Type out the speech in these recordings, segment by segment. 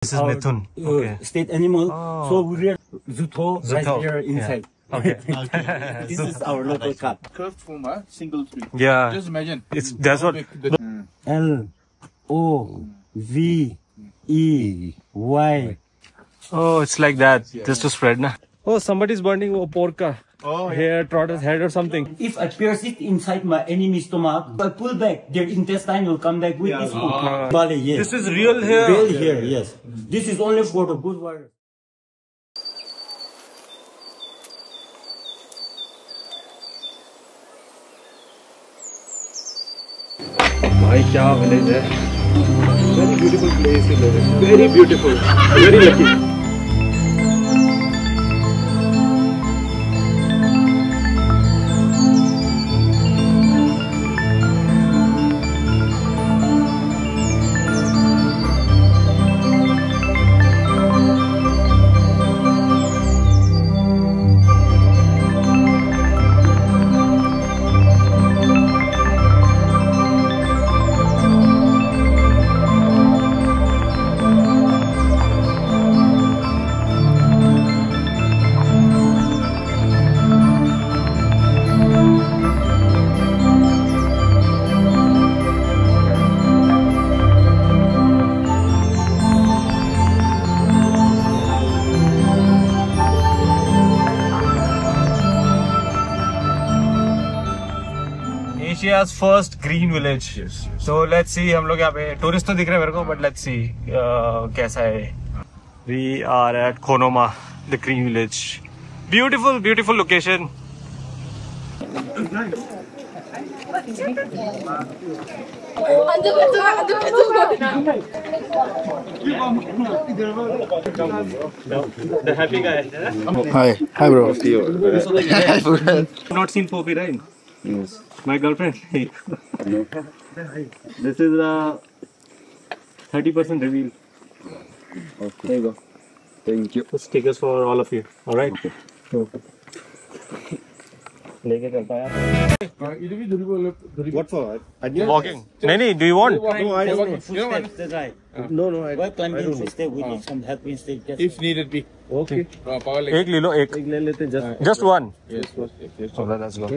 This is Mithun. State animal. So we are Zutho right here inside. Yeah. Okay. This is our local cat. Curved from a single tree. Yeah. Just imagine. That's what. L-O-V-E-Y. Oh, it's like that. Just to spread, na. Oh, somebody's burning a porca. Oh, Hair, tortoise head or something. If I pierce it inside my enemy's stomach, I pull back, their intestine will come back with this food. Bali, yes. This is real hair. Real hair, yes. This is only for the good warriors. भाई क्या village है. Very beautiful place to live in. Very beautiful. Very lucky. Asia's first green village. Yes. So let's see. हम लोग यहाँ पे tourist तो दिख रहे हैं मेरे को, but let's see कैसा है. We are at Konoma, the green village. Beautiful, beautiful location. The happy guy. Hi bro. Not seen Poppy, right? Yes. My girlfriend. This is a 30% reveal. Okay. There you go. Thank you. Stickers for all of you. All right. Okay. लेके चलता है. What for? Walking. नहीं. Do you want? No, I don't know. Footsteps, that's right. No, I While climbing footsteps, we need some help instead. If needed be. Okay. एक ले लो. एक ले लेते. Just one. Yes. So let's go.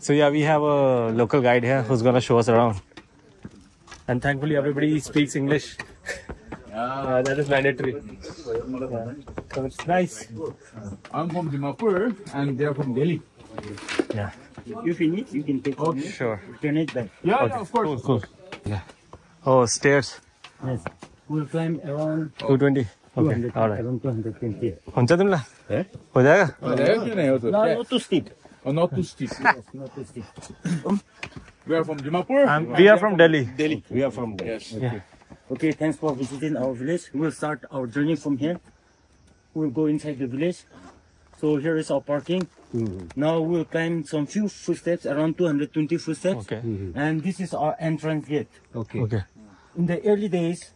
So yeah, we have a local guide here who's gonna show us around. And thankfully everybody speaks English. That is mandatory. So it's nice. I'm from Dimapur and they're from Delhi. Yeah. If you need, you can take some. Sure. Turn it back. Yeah, of course. Cool. Yeah. Oh, stairs. Yes. We'll climb around 220. Okay. 200, All right. around 220. पहुंचा तुमला? हो जाएगा? No, not too steep. Oh, not too steep. Yes, not too steep. We are from Dimapur. We are from Delhi. We are from there. Yes. Yeah. Okay, thanks for visiting our village. We'll start our journey from here. We'll go inside the village. So here is our parking. Now we'll climb some few footsteps, around 220 footsteps. Okay. And this is our entrance gate. Okay. In the early days,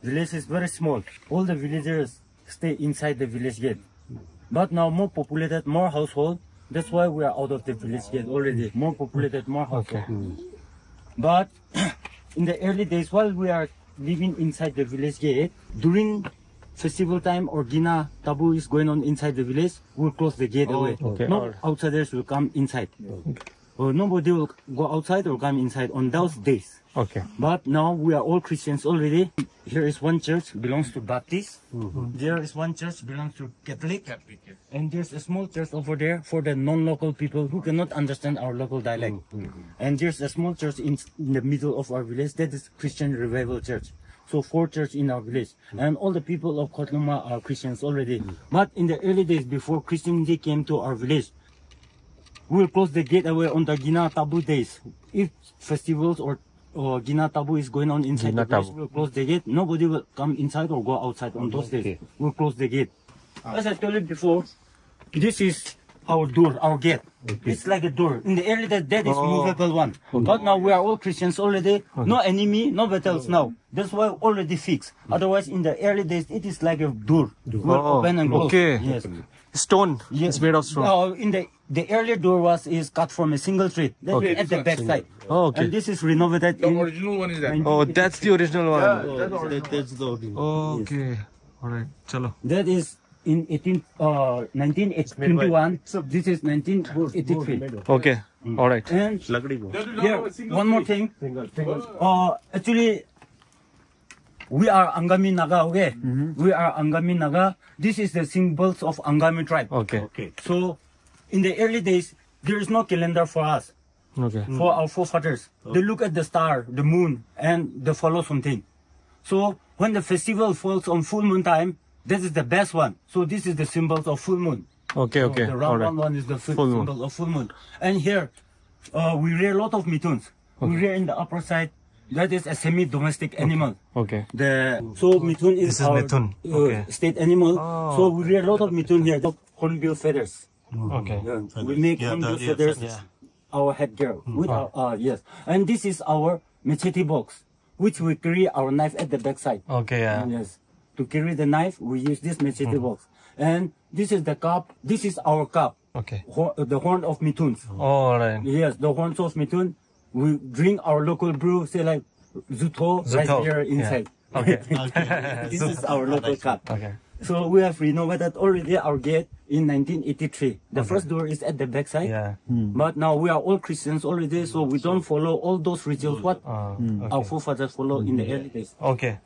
the village is very small. All the villagers stay inside the village gate. But now more populated, more household. That's why we are out of the village gate already. More populated, more household. But in the early days, while we are living inside the village gate, during festival time or Gina Tabu is going on inside the village, we'll close the gate away. okay. No outsiders will come inside. Or nobody will go outside or come inside on those days. Okay. But now we are all Christians already. Here is one church belongs to Baptist. There is one church belongs to Catholic. And there's a small church over there for the non-local people who cannot understand our local dialect. And there's a small church in the middle of our village. That is Christian Revival Church. So 4 churches in our village. And all the people of Kotluma are Christians already. But in the early days before Christianity came to our village, we'll close the gate away on the Gina Tabu days. If festivals or Gina Tabu is going on inside the village, we'll close the gate. Nobody will come inside or go outside on those days. We'll close the gate. As I told you before, this is our door, our gate. It's like a door. In the early days, that is movable one. But now we are all Christians already. No enemy, no battles now. That's why already fixed. Otherwise, in the early days, it is like a door. Open and close. Okay. Yes. Stone. Yes. It's made of stone. In the earlier door is cut from a single tree. That's at the back side. Oh, okay. And this is renovated The in original one is that. Oh, that's the original one. that's the original. Oh, okay. All right. Chalo. That is in 1921. So this is 1983. Okay. All right. And here, one more thing. Actually, we are Angami Naga, okay? We are Angami Naga. This is the symbols of Angami tribe. Okay. So, in the early days, there is no calendar for us, Okay. for our forefathers. They look at the star, the moon, and they follow something. So, when the festival falls on full moon time, this is the best one. So, this is the symbols of full moon. Okay. Okay. The All round right. one is the Full moon. symbol of full moon. And here, we rear a lot of mituns. We rear in the upper side. That is a semi-domestic animal. Okay. So mitun is This is our mitun. Okay. state animal. Oh. So we rear a lot of mitun here. Hornbill feathers. Okay. We make hornbill feathers our headgear. With our, yes. And this is our machete box, which we carry our knife at the backside. Okay. Yeah. Yes. To carry the knife, we use this machete box. And this is the cup. This is our cup. Okay. The horn of mituns. All right. Yes, the horns of mitun. We drink our local brew, say like Zuto, right Zuto, here inside. yeah. Okay. This is our local cup. Okay. So we have renovated already our gate in 1983. The first door is at the back side. Yeah. But now we are all Christians already, so we don't follow all those rituals what our forefathers follow in the early days. Okay.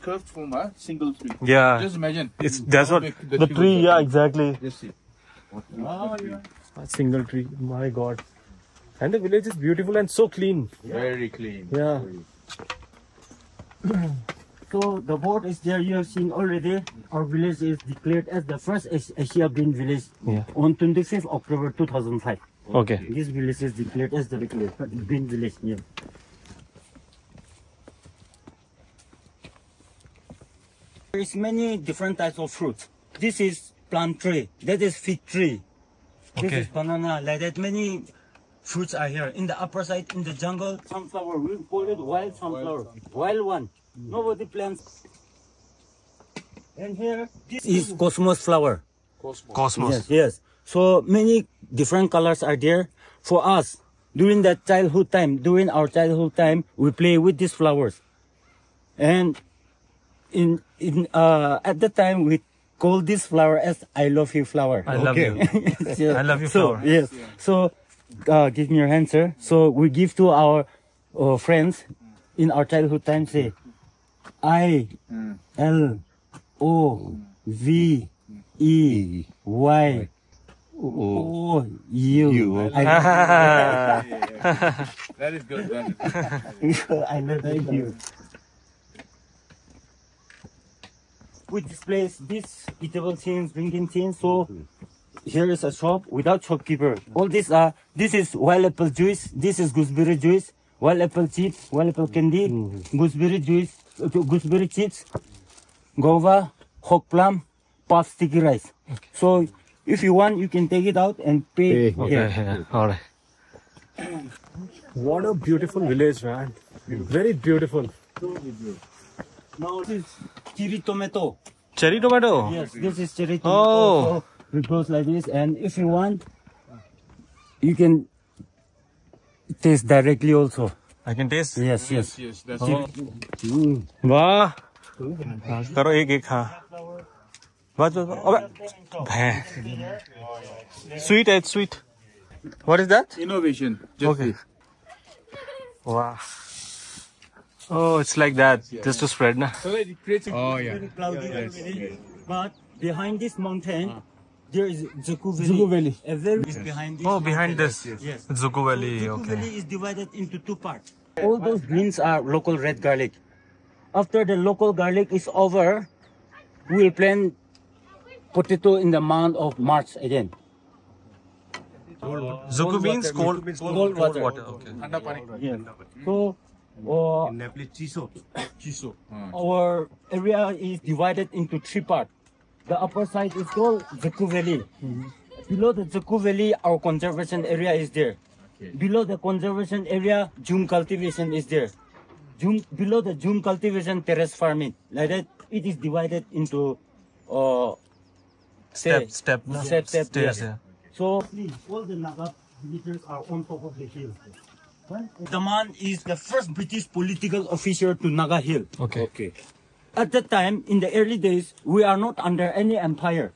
Curved from a single tree. Yeah. Just imagine. That's how what big the tree. was. Yeah. Exactly. Just see. A single tree. My God. And the village is beautiful and so clean. Very clean. Yeah. So the board is there. You have seen already. Our village is declared as the first Asia Green Village on 25th October 2005. Okay. This village is declared as the Green Village. Yeah. There is many different types of fruits. This is plum tree. That is fig tree. This Okay. is banana. Like that, many fruits are here. In the upper side, in the jungle, sunflower. We call it wild sunflower. Wild one. Nobody plants. And here, this is cosmos flower. Cosmos. Yes, yes. So many different colors are there. For us, during our childhood time, we play with these flowers. And at the time, we call this flower as I love you flower. I love you. Yeah. I love you So, flower. yes. So, give me your hand, sir. So we give to our friends in our childhood time. Say, I L O V E Y O U. That is good. That is good. I love you. We display these eatable things, drinking things. So here is a shop without shopkeeper. All these are. This is wild apple juice. This is gooseberry juice. Wild apple chips. Wild apple candy. Gooseberry juice. Gooseberry chips. Guava. Hog plum. Puff sticky rice. So if you want, you can take it out and pay. Okay. here. Yeah. All right. What a beautiful village, man. Very beautiful. Now this is cherry tomato. Cherry tomato. Yes, this is cherry tomato. Oh. So it goes like this, and if you want, you can taste directly also. I can taste. Yes, yes. Yes, that's Oh. it. वाह करो एक हाँ बस अबे sweet है sweet. What is that? Innovation. Just Okay. this. Wow. Oh, it's like that. Just to spread, na. So that it creates a Very cloudy already. But behind this mountain, there is Zuku Valley. A very is behind this. Oh, behind mountain. this. Yes. Zuku Valley. Zuku Okay. Valley is divided into two parts. All those greens are local red garlic. After the local garlic is over, we will plant potato in the month of March again. Zuku means cold water. Okay. Thanda pani. Yes. So, Chiso. our area is divided into three parts. The upper side is called Zuku Valley. Below the Zuku Valley, our conservation area is there. Below the conservation area, June cultivation is there. Below the June cultivation, terrace farming. Like that, it is divided into Stairs, yes. yeah. So please, all the Naga villagers are on top of the hill. Daman is the first British political officer to Naga Hill. Okay. At that time, in the early days, we are not under any empire.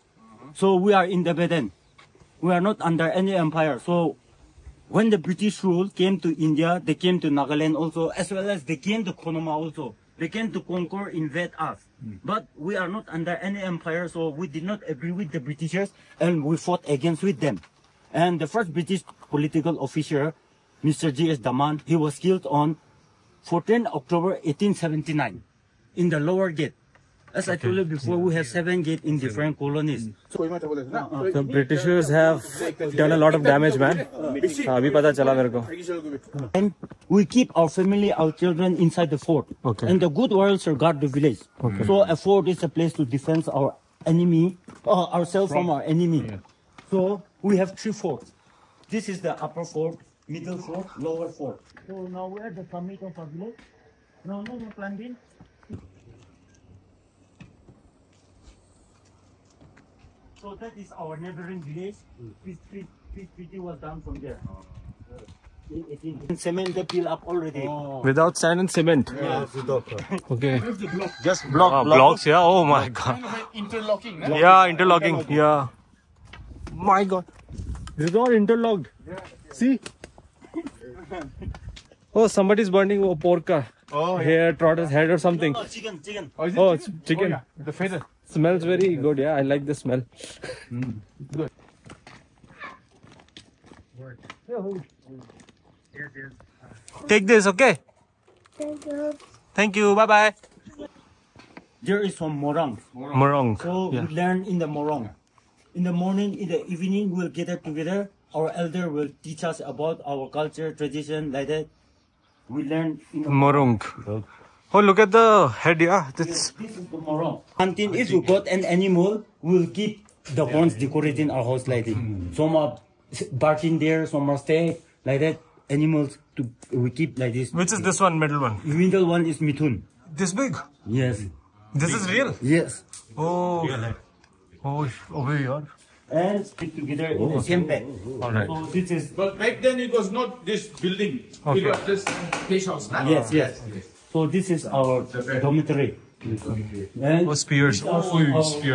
So we are independent. We are not under any empire. So when the British rule came to India, they came to Nagaland also, as well as they came to Konoma also. They came to conquer, invade us. But we are not under any empire, so we did not agree with the Britishers, and we fought against with them. And the first British political officer, Mr. G.S. Daman, he was killed on 14 October 1879 in the lower gate. As I told you before, we have 7 gates in different colonies. The Britishers have done a lot of damage, man. Abhi pata chala mere ko. And we keep our family, our children inside the fort. Okay. And the good warriors guard the village. Okay. So a fort is a place to defend our enemy, ourselves from our enemy. So we have 3 forts. This is the upper fort, middle fort, lower fort. So now we're at the summit of our village. No climbing. So that is our neighboring village. Peace treaty was done from there. Cement they built up already. Without sand and cement. Okay. Just Blocks, yeah. Oh my god. Interlocking. Yeah, interlocking. Yeah. My god. This is all interlocked. See? Oh, somebody's burning a pork. Oh, Hair, tortoise head or something. Oh, chicken. Oh, is it Oh, it's chicken. yeah. The feather. Smells very good. Yeah, I like the smell. Good. Take this, okay? Thank you. Bye bye. There is some morang. Morong. So Yeah. we learn in the morang. In the morning, in the evening, we'll gather together. Our elder will teach us about our culture, tradition, like that. We learn in the Morong. Oh, look at the head. Yeah, This is the morang. Until if you got an animal, we'll keep the horns decorated in our house like this. Some are barking there, some are stay like that. Animals we keep like this. Which is this one, middle one? Middle one is mithun. This big. Yes. This is real. Yes. Oh. Oh, over here. And stick together in the same bed. All right. So this is But back then it was not this building. Okay. It was just fish house. yes. So this is our dormitory. And Oh, spears. our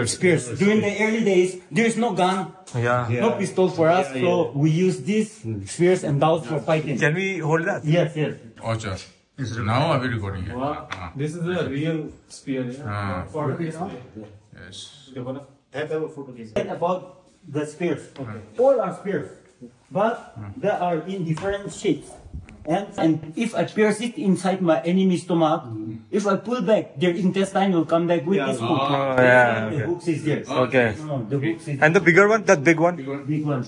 spears. During the early days, there is no gun, Yeah. no pistol for us, so we use these spears and darts for fighting. Can we hold that? Yes. Acha. Now are we recording it? This is a real spear. For Yes. And about the spears. All are spears, but they are in different shapes. And if I pierce it inside my enemy's stomach, if I pull back, their intestine will come back with this hook. Oh, yeah. The Okay. hooks is there. Okay. No, the hooks is And the bigger one, that big one? big one.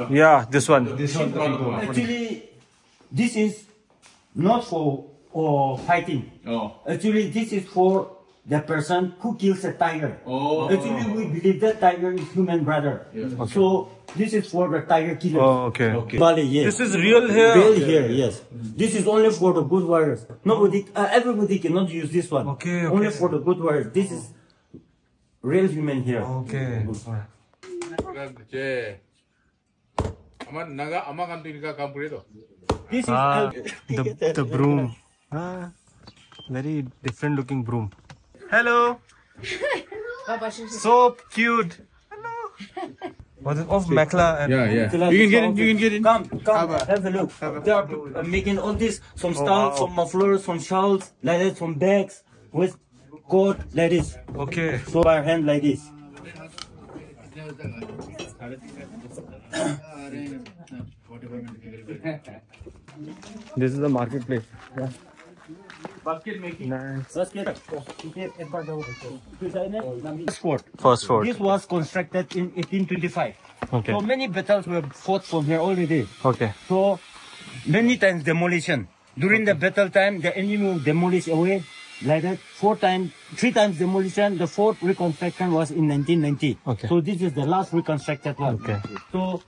Yeah, this one. Actually, this is not for fighting. Oh. Actually, this is for the person who kills a tiger. Oh. Actually, we believe that tiger is human brother. So this is for the tiger killer. Oh, okay. Bali, yes. This is real here. Real here, yes. This is only for the good warriors. Nobody, everybody cannot use this one. Okay. Only for the good warriors. This is real human here. Okay. This is The broom. Very different looking broom. Hello. So cute. Hello. What is of Mekla and Yeah. You can get in. Come, have a look. They are making all this, some stuff, some mufflers, some shawls, like that, some bags with coat, like this. Okay. So our hand like this. This is the marketplace. Basket making. Nice. First fort. First fort. This was constructed in 1825. Okay. So many battles were fought from here already. Okay. So many times demolition. During the battle time, the enemy will demolish away like that, 3 times demolition. The fourth reconstruction was in 1990. Okay. So this is the last reconstructed one. Okay. So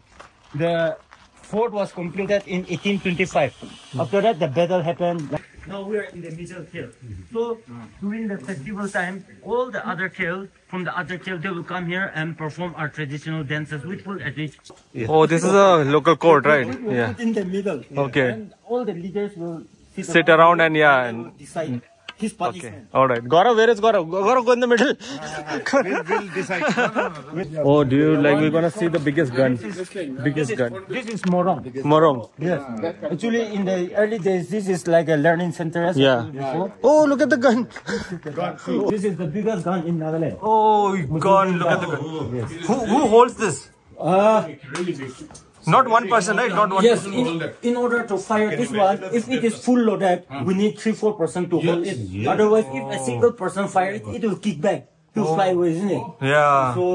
the fort was completed in 1825. After that, the battle happened. Now we are in the middle here. So during the festival time, all the other kill from the other kill, they will come here and perform our traditional dances, which will at least. Oh, this is a local court, right? We will Yeah. put in the middle. Okay. And all the leaders will Sit around and yeah. they will decide his Okay. punishment. All right. Gaurav, where is Gaurav? Gaurav, go in the middle. We'll decide. Oh, do you like? We're gonna see the biggest gun. Biggest gun. This is Morong. Morong. Yes. Actually, in the early days, this is like a learning center. As Yeah. I told you before. Oh, look at the gun. This is the biggest gun in Nagaland. Oh, gun. Look at the gun. Who holds this? Not one person, right? Not one Yes, person. in order to fire this one, if it is full loaded, we need 3-4% to hold it. Otherwise, if a single person fire it, it will kick back. It will fly away, isn't it? Yeah. So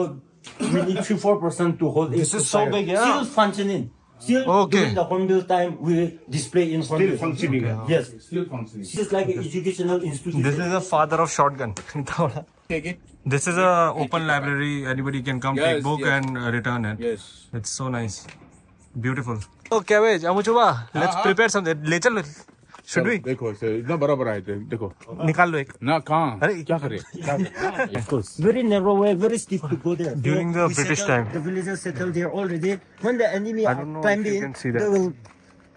we need 3-4% to hold it. This to is so fire. big, yeah. Still functioning. Still Okay. during the Hornbill time, we display in Hornbill. functioning. Yes. Still functioning. This is like an educational institution. This is the father of shotgun. Take it. This is a open library. Anybody can come Yes, take book yes. and return it. Yes. It's so nice. Beautiful. Oh, cabbage. Amuchuba. Let's prepare something. ले चल. Should we? देखो इतना बड़ा बड़ा है देखो निकाल लो एक. ना कहाँ अरे क्या करे Of course. Very narrow way, very steep to go there. During the we British settled- time. The villagers settled there already. When the enemy I are don't know climbed if you in, can see that. they will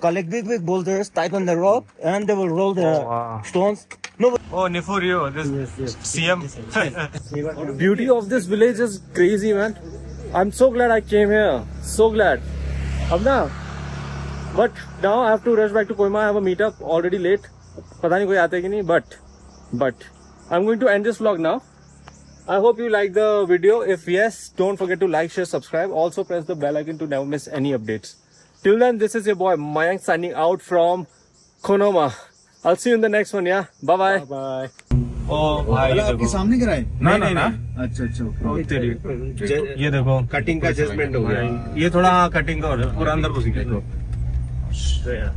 collect big boulders, tighten the rope, and they will roll the Oh, wow. stones. No, Oh, Nifurio. This yes. CM. Yes. Beauty of this village is crazy, man. I'm so glad I came here. So glad. Abna. But now I have to rush back to Kohima. I have a meetup already late. पता नहीं कोई आता है कि नहीं. But I'm going to end this vlog now. I hope you like the video. If yes, don't forget to like, share, subscribe. Also press the bell icon to never miss any updates. Till then, this is your boy Mayank signing out from Konoma. I'll see you in the next one. Yeah. Bye bye. Bye. Oh, भाई आपके सामने गिरा है? नहीं. अच्छा ये देखो cutting का एडजस्टमेंट हो गया. ये थोड़ा कटिंग का हो रहा है. पूरा अंदर घुस गया.